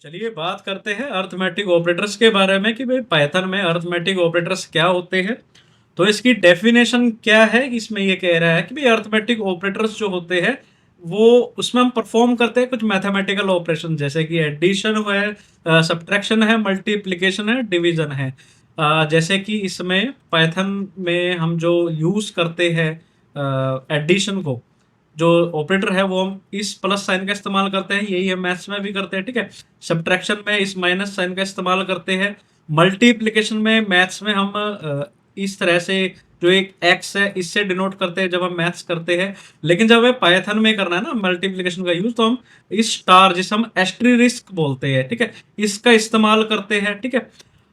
चलिए बात करते हैं अरिथमेटिक ऑपरेटर्स के बारे में कि भाई पाइथन में अरिथमेटिक ऑपरेटर्स क्या होते हैं। तो इसकी डेफिनेशन क्या है, इसमें ये कह रहा है कि भाई अरिथमेटिक ऑपरेटर्स जो होते हैं वो उसमें हम परफॉर्म करते हैं कुछ मैथमेटिकल ऑपरेशन, जैसे कि एडिशन है, सब्ट्रैक्शन है, मल्टीप्लिकेशन है, डिवीजन है। जैसे कि इसमें पाइथन में हम जो यूज करते हैं एडिशन को, जो ऑपरेटर है वो हम इस प्लस साइन का इस्तेमाल करते हैं, यही हम मैथ्स में भी करते हैं, ठीक है। सब्ट्रैक्शन में इस माइनस साइन का इस्तेमाल करते हैं। मल्टीप्लिकेशन में मैथ्स में हम इस तरह से जो एक एक्स है इससे डिनोट करते हैं जब हम मैथ्स करते हैं। लेकिन जब हमें पाइथन में करना है ना मल्टीप्लिकेशन का यूज, तो हम इस स्टार जिसे हम एस्टेरिस्क बोलते हैं, ठीक है, इसका इस्तेमाल करते हैं, ठीक है।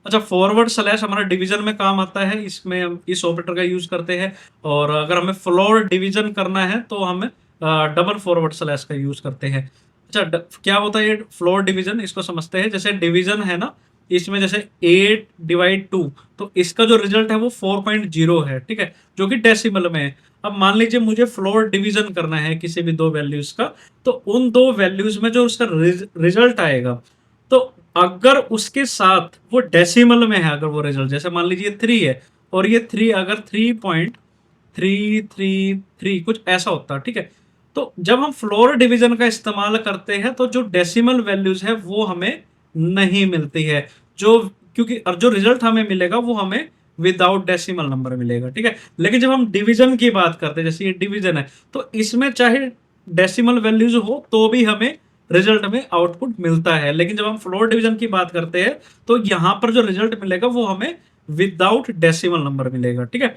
अच्छा, फॉरवर्ड स्लैश हमारा डिवीजन में काम आता है, इसमें हम इस ऑपरेटर का यूज करते हैं। और अगर हमें फ्लोर डिवीजन करना है तो हम डबल फॉरवर्ड स्लैश का यूज करते हैं। अच्छा, क्या होता है ये फ्लोर डिवीजन, इसको समझते हैं। जैसे डिवीजन है ना, इसमें जैसे 8/2, तो इसका जो रिजल्ट है वो 4.0 है, ठीक है, जो कि डेसिमल में है। अब मान लीजिए मुझे फ्लोर डिवीजन करना है किसी भी दो वैल्यूज का, तो उन दो वैल्यूज में जो उसका रिजल्ट आएगा, तो अगर उसके साथ वो डेसिमल में है, अगर वो रिजल्ट जैसे मान लीजिए 3 है, और ये 3 अगर 3.333 कुछ ऐसा होता, ठीक है, तो जब हम फ्लोर डिवीजन का इस्तेमाल करते हैं तो जो डेसिमल वैल्यूज है वो हमें नहीं मिलती है, जो क्योंकि और जो रिजल्ट हमें मिलेगा वो हमें विदाउट डेसिमल नंबर मिलेगा, ठीक है। लेकिन जब हम डिवीजन की बात करते हैं, जैसे ये डिवीजन है, तो इसमें चाहे डेसिमल वैल्यूज हो तो भी हमें रिजल्ट में आउटपुट मिलता है। लेकिन जब हम फ्लोर डिवीजन की बात करते हैं तो यहां पर जो रिजल्ट मिलेगा वो हमें विदाउट डेसिमल नंबर मिलेगा, ठीक है।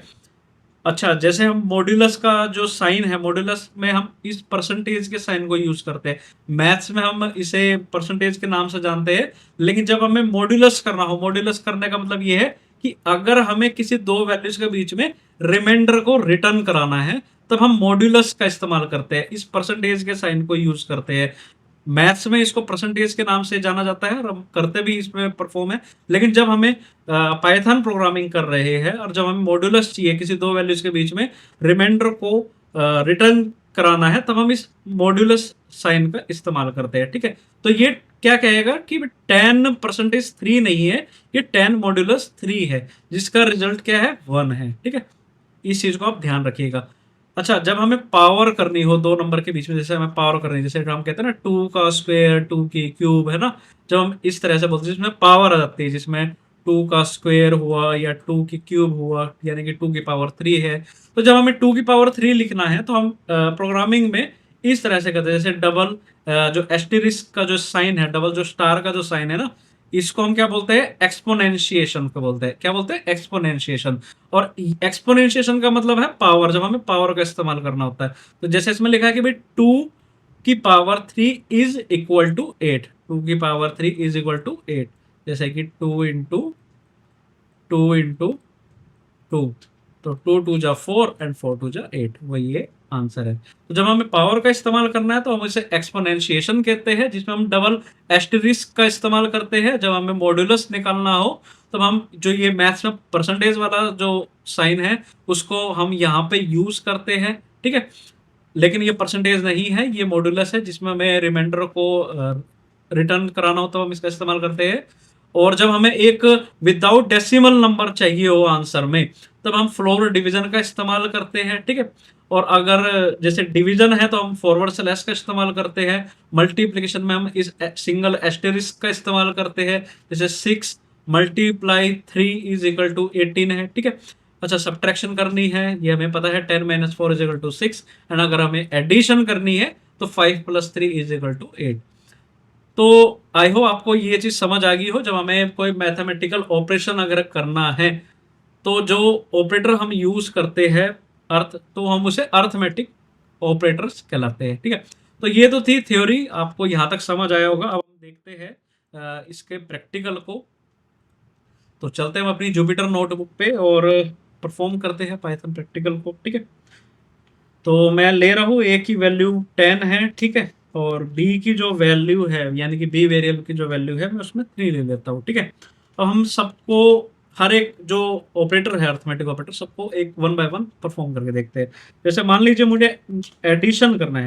अच्छा, जैसे हम मॉड्यूलस का जो साइन है, मॉड्यूलस में हम इस परसेंटेज के साइन को यूज करते हैं। मैथ्स में हम इसे परसेंटेज के नाम से जानते हैं। लेकिन जब हमें मॉड्यूलस करना हो, मॉड्यूलस करने का मतलब ये है कि अगर हमें किसी दो वैल्यूज के बीच में रिमाइंडर को रिटर्न कराना है, तब हम मॉड्यूलस का इस्तेमाल करते हैं, इस परसेंटेज के साइन को यूज करते हैं। मैथ्स में इसको परसेंटेज के नाम से जाना जाता है और हम करते भी इसमें परफॉर्म है। लेकिन जब हमें पाइथन प्रोग्रामिंग कर रहे हैं और जब हमें मॉड्यूलस चाहिए किसी दो वैल्यूज के बीच में रिमाइंडर को रिटर्न कराना है, तब हम इस मॉड्यूलस साइन का इस्तेमाल करते हैं, ठीक है। तो ये क्या कहेगा कि 10%3 नहीं है, ये 10 मॉड्यूलस 3 है, जिसका रिजल्ट क्या है, 1 है, ठीक है। इस चीज को आप ध्यान रखिएगा। अच्छा, जब हमें पावर करनी हो दो नंबर के बीच में, जैसे हमें पावर करनी है, जैसे हम कहते हैं ना 2 का स्क्वायर 2 की क्यूब, है ना, जब हम इस तरह से बोलते हैं जिसमें पावर आ जाती है, जिसमें 2 का स्क्वायर हुआ या 2 की क्यूब हुआ, यानी कि 2 की पावर 3 है। तो जब हमें 2 की पावर 3 लिखना है तो हम प्रोग्रामिंग में इस तरह से करते हैं, जैसे डबल जो एस्टेरिस्क का जो साइन है, डबल जो स्टार का जो साइन है ना, इसको हम क्या बोलते हैं, एक्सपोनेंशिएशन को बोलते हैं। क्या बोलते हैं, एक्सपोनेंशिएशन। और एक्सपोनेंशिएशन का मतलब है पावर, जब हमें पावर का इस्तेमाल करना होता है। तो जैसे इसमें लिखा है कि भाई 2 की पावर 3 इज इक्वल टू 8, 2 की पावर 3 इज इक्वल टू 8, जैसे कि 2 इंटू 2 तो 2 2 जा 4 एंड 4 2 जा 8, वही ये आंसर है। तो जब हमें पावर का इस्तेमाल करना है तो हम इसे एक्सपोनेंशिएशन कहते हैं, जिसमें हम डबल एस्टेरिस्क का इस्तेमाल करते हैं। जब हमें मॉड्यूलस निकालना हो तब हम जो ये मैथ्स में परसेंटेज वाला जो साइन है उसको हम यहाँ पे यूज करते हैं, ठीक है। लेकिन ये परसेंटेज नहीं है, ये मॉड्यूलस है, जिसमें हमें रिमाइंडर को रिटर्न कराना हो तो हम इसका इस्तेमाल करते हैं। और जब हमें एक विदाउट डेसिमल नंबर चाहिए हो आंसर में, तब हम फ्लोर डिवीजन का इस्तेमाल करते हैं, ठीक है। और अगर जैसे डिवीजन है तो हम फॉरवर्ड स्लैश का इस्तेमाल करते हैं। मल्टीप्लिकेशन में हम इस सिंगल एस्टेरिस्क का इस्तेमाल करते हैं, जैसे 6 × 3 = 18 है, ठीक है। अच्छा, सब्ट्रैक्शन करनी है, ये हमें पता है, 10 - 4 = 6। एंड अगर हमें एडिशन करनी है तो 5 + 3 = 8। तो आई होप आपको ये चीज समझ आ गई हो। जब हमें कोई मैथमेटिकल ऑपरेशन अगर करना है तो जो ऑपरेटर हम यूज करते हैं तो हम उसे अर्थमेटिक ऑपरेटर्स कहलाते हैं, ठीक है। तो ये तो थी थ्योरी, आपको यहाँ तक समझ आया होगा। अब हम देखते हैं इसके प्रैक्टिकल को। तो चलते हैं हम अपनी जुपिटर नोटबुक पे और परफॉर्म करते हैं पाइथन प्रैक्टिकल को, ठीक है। तो मैं ले रहा हूँ ए की वैल्यू 10 है, ठीक है, और बी की जो वैल्यू है, यानी कि बी वेरिएबल की जो वैल्यू है, मैं उसमें 3 ले लेता हूँ, ठीक है। अब हम सबको, हर एक जो ऑपरेटर है अर्थमेटिक ऑपरेटर, सबको एक 1 बाय 1 परफॉर्म करके देखते हैं। जैसे मान लीजिए मुझे एडिशन करना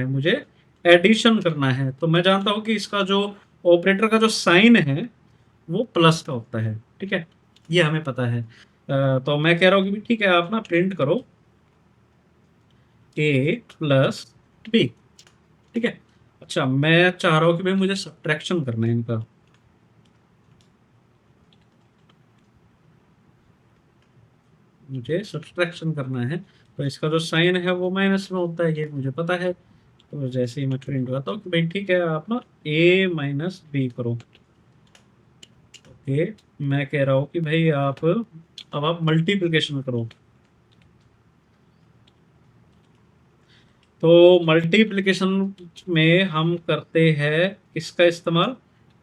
है, तो मैं जानता हूँ कि इसका जो ऑपरेटर का जो साइन है वो प्लस का होता है, ठीक है, ये हमें पता है। तो मैं कह रहा हूँ कि ठीक है, आप ना प्रिंट करो ए प्लस बी, ठीक है। अच्छा, मैं चाह रहा हूँ कि भाई मुझे सब्ट्रैक्शन करना है इनका, मुझे सब्ट्रैक्शन करना है। तो इसका जो साइन है वो माइनस में होता है, ये मुझे पता है। तो जैसे ही मैं प्रिंट करता हूँ कि भाई ठीक है, आप ना ए माइनस बी करो। ओके, मैं कह रहा हूँ कि भाई आप अब आप मल्टीप्लिकेशन करो। तो मल्टीप्लिकेशन में हम करते हैं इसका इस्तेमाल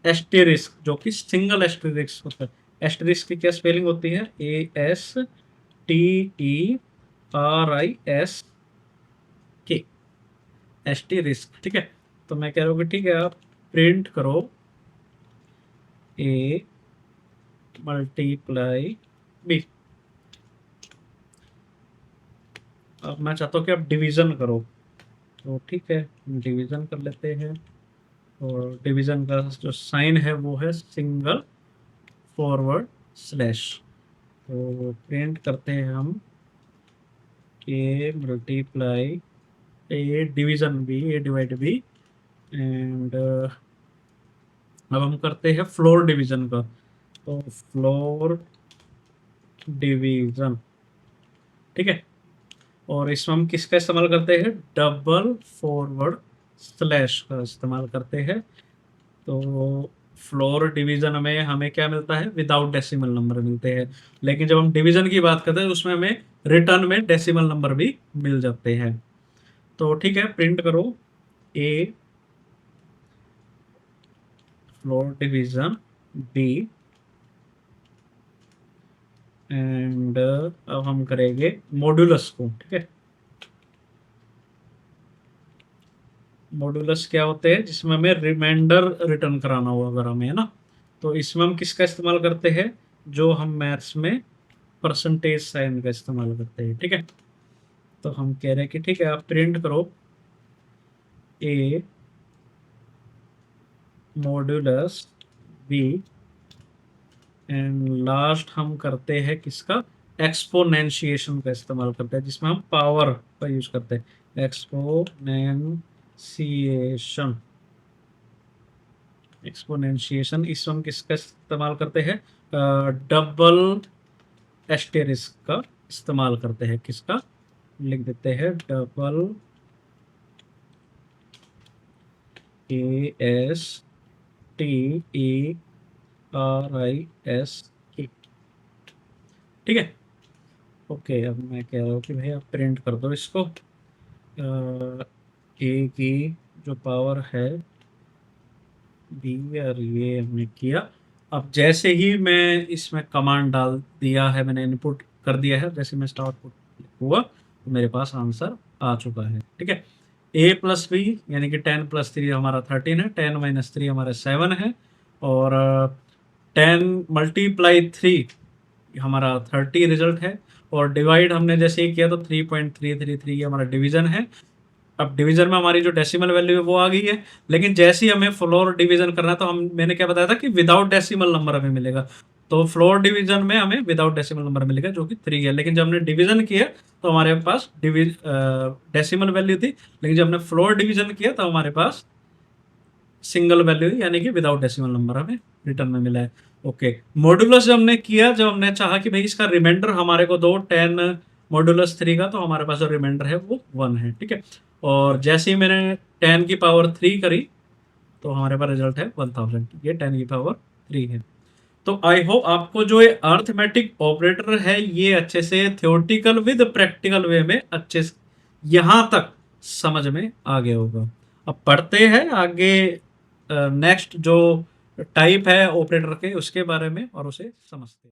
एस्टेरिस्क, जो कि सिंगल एस्टेरिस्क होता है। एस्टेरिस्क की क्या स्पेलिंग होती है? ASTERISK, एस्टेरिस्क, ठीक है। तो मैं कह रहा हूँ कि ठीक है, आप प्रिंट करो ए मल्टीप्लाई बी। अब मैं चाहता हूँ कि आप डिवीजन करो, तो ठीक है, डिवीजन कर लेते हैं। और डिवीजन का जो साइन है वो है सिंगल फॉरवर्ड स्लैश। तो प्रिंट करते हैं हम A multiply A division B, A divide B. And अब हम करते हैं फ्लोर डिवीजन का। तो फ्लोर डिवीजन, ठीक है। और इसमें हम किसका इस्तेमाल करते हैं? डबल फॉरवर्ड स्लैश का इस्तेमाल करते हैं। तो फ्लोर डिवीजन में हमें क्या मिलता है? विदाउट डेसिमल नंबर मिलते हैं। लेकिन जब हम डिवीजन की बात करते हैं उसमें हमें रिटर्न में डेसिमल नंबर भी मिल जाते हैं। तो ठीक है, प्रिंट करो ए फ्लोर डिवीजन बी। एंड अब हम करेंगे मॉड्यूलस को, ठीक है। मॉड्यूलस क्या होते हैं? जिसमें हमें रिमाइंडर रिटर्न कराना हो अगर हमें, है ना। तो इसमें हम किसका इस्तेमाल करते हैं? जो हम मैथ्स में परसेंटेज साइन का इस्तेमाल करते हैं, ठीक है। तो हम कह रहे हैं कि ठीक है, आप प्रिंट करो ए मॉड्यूलस बी। एंड लास्ट हम करते हैं किसका? एक्सपोनेंशिएशन का इस्तेमाल करते हैं, जिसमें हम पावर का यूज करते हैं, एक्सपोनेंशिएशन। एक्सपोनेंशिएशन इसमें हम किसका इस्तेमाल करते हैं? डबल एस्टेरिस्क का इस्तेमाल करते हैं। किसका? लिख देते हैं डबल ASTERISK, ठीक है। ओके, अब मैं कह रहा हूँ कि भाई आप प्रिंट कर दो इसको। ए की जो पावर है बी, और ये हमने किया। अब जैसे ही मैं इसमें कमांड डाल दिया है, मैंने इनपुट कर दिया है, जैसे मैं स्टार्ट हुआ तो मेरे पास आंसर आ चुका है, ठीक है। ए प्लस बी यानी कि 10 प्लस 3 हमारा 13 है, 10 माइनस 3 हमारा 7 है। और 10 मल्टीप्लाई 3 हमारा 30 रिजल्ट है। और डिवाइड हमने जैसे ही किया तो 3.333 हमारा डिवीजन है। अब डिवीजन में हमारी जो डेसिमल वैल्यू है वो आ गई है। लेकिन जैसे ही हमें फ्लोर डिवीजन करना है तो हम, मैंने क्या बताया था कि विदाउट डेसिमल नंबर हमें मिलेगा। तो फ्लोर डिवीजन में हमें विदाउट डेसिमल नंबर मिलेगा जो कि 3 है। लेकिन जब हमने डिवीजन किया तो हमारे पास डेसिमल वैल्यू थी। लेकिन जब हमने फ्लोर डिवीजन किया तो हमारे पास सिंगल वैल्यू यानी कि विदाउट डेसिमल नंबर हमें रिटर्न में मिला है। ओके, मॉड्यूलस जब हमने किया, जब हमने चाहा कि भाई इसका रिमाइंडर हमारे को दो 10 मॉड्यूलस 3 का, तो हमारे पास जो रिमाइंडर है वो 1 है, ठीक है। और जैसे ही मैंने 10 की पावर 3 करी तो हमारे पास रिजल्ट है 1000। ये 10 की पावर 3 है। तो आई होप आपको जो ये अर्थमेटिक ऑपरेटर है ये अच्छे से थ्योरेटिकल विद प्रैक्टिकल वे में अच्छे से यहाँ तक समझ में आ गया होगा। अब पढ़ते हैं आगे नेक्स्ट जो टाइप है ऑपरेटर के उसके बारे में और उसे समझते हैं।